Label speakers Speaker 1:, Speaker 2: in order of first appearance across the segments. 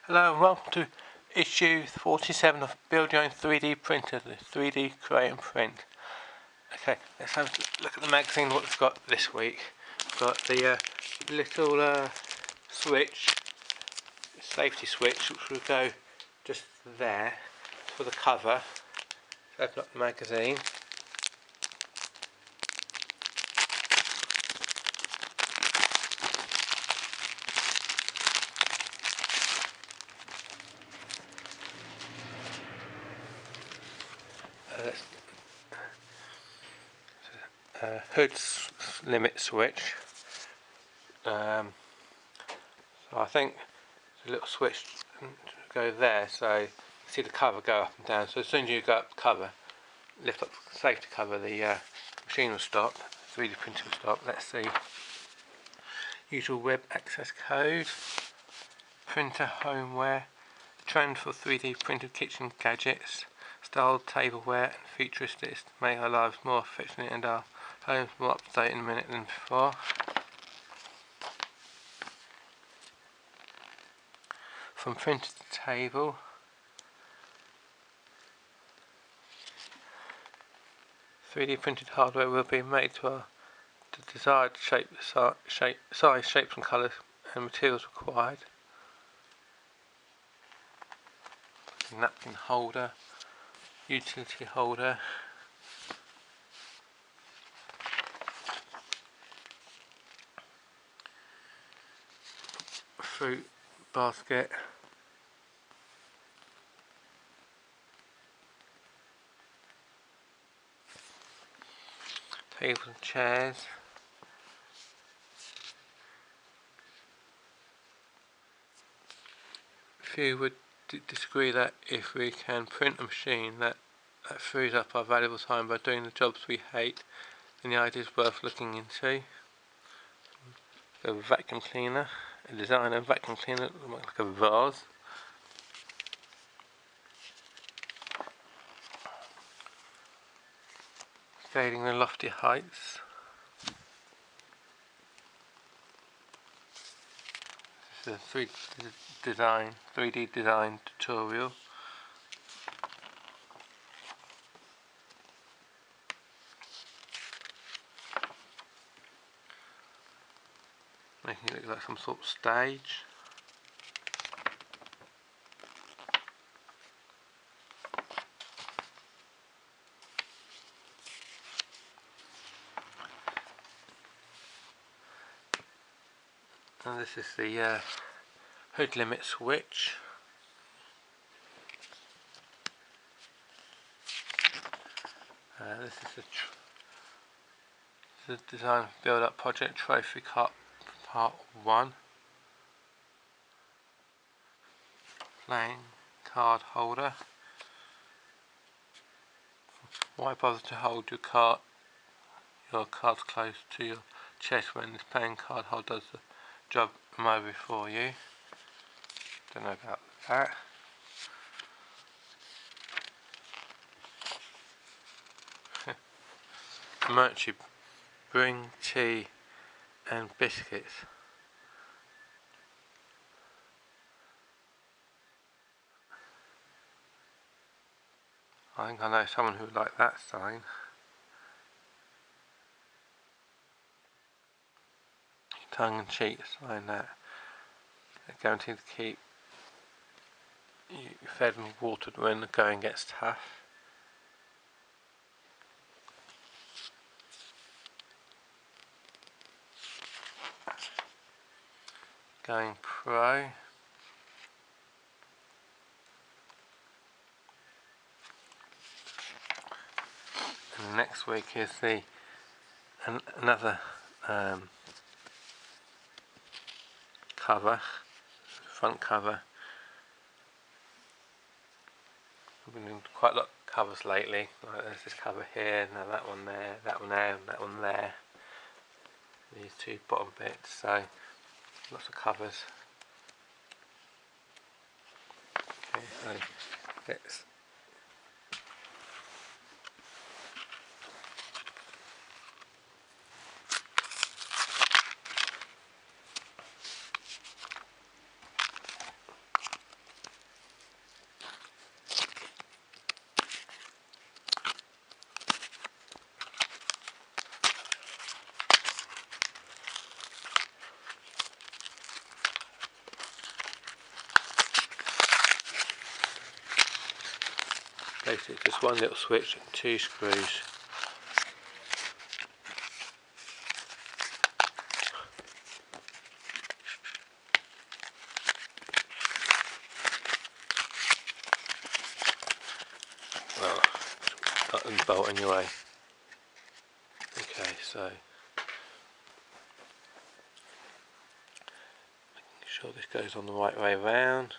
Speaker 1: Hello and welcome to issue 47 of Build Your Own 3D Printer, the 3D Create and Print. Okay, let's have a look at the magazine, what it's got this week. It's got the little switch, safety switch, which will go just there for the cover. Let's open up the magazine. Hood limit switch. So I think the little switch go there, so you see the cover go up and down. So as soon as you go up the cover, lift up the safety cover, the machine will stop, 3D printer will stop. Let's see. Usual web access code, printer homeware, trend for 3D printed kitchen gadgets, styled tableware and futuristics to make our lives more affectionate and our homes more up to date in a minute than before. From printer to table. "3D printed hardware will be made to the desired shape, size, shapes and colours and materials required." Napkin holder, utility holder, fruit basket, tables and chairs, few would disagree that if we can print a machine that frees up our valuable time by doing the jobs we hate, then the idea is worth looking into. A vacuum cleaner, a designer vacuum cleaner, like a vase. Scaling the lofty heights. This is a 3D design tutorial. Making it look like some sort of stage. And this is the hood limit switch. This is the design build up project trophy cart part 1. Playing card holder. Why bother to hold your cards close to your chest when this playing card holder does the job remotely for you? Don't know about that. Merchy, bring tea and biscuits. I think I know someone who would like that sign. Tongue in cheek sign that. Guaranteed to keep you fed and watered when the going gets tough. Going pro. And next week is another cover, front cover. I've been doing quite a lot of covers lately. Like there's this cover here, now that one there, that one there, and that one there. These two bottom bits, so lots of covers. Okay, so let's basically just one little switch and 2 screws. Well, nut and bolt anyway. Okay, so making sure this goes on the right way round.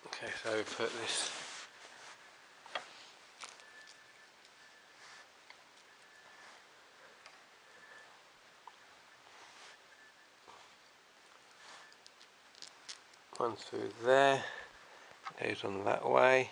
Speaker 1: Okay, so we put this one through there, goes on that way.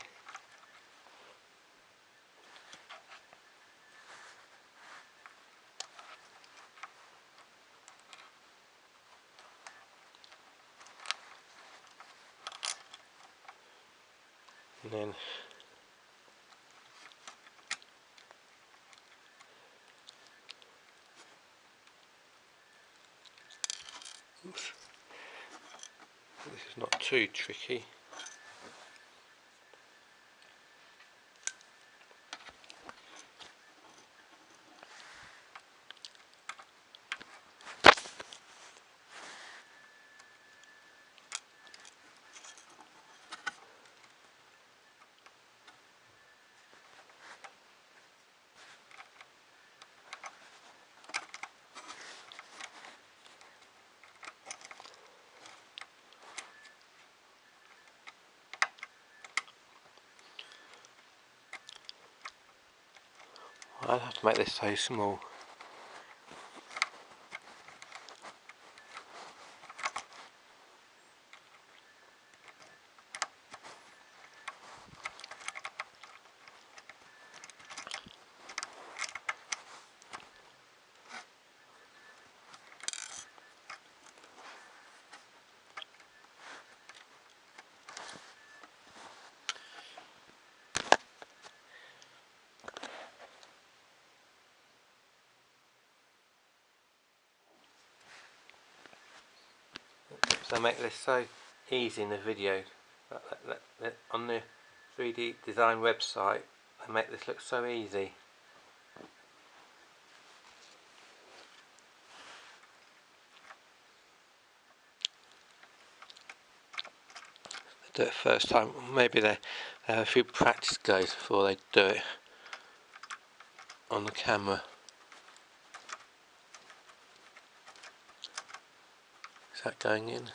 Speaker 1: And then oops, this is not too tricky. I'll have to make this so small. So I make this so easy in the video. On the 3D design website, they make this look so easy. They do it first time. Maybe they have a few practice goes before they do it on the camera. Is that going in?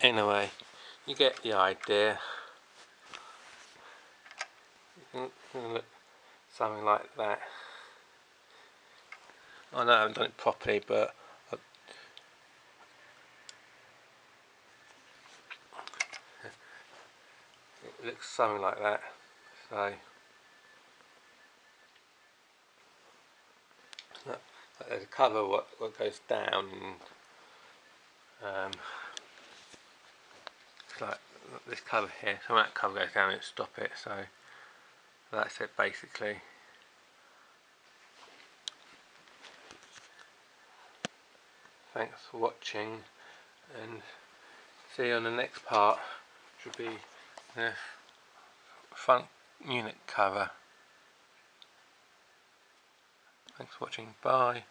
Speaker 1: Anyway, you get the idea. You can look something like that. I know I haven't done it properly, but it looks something like that. So there's a cover what goes down, and it's like this cover here. So when that cover goes down, it stop it. So that's it basically. Thanks for watching, and see you on the next part, which will be the front unit cover. Thanks for watching, bye.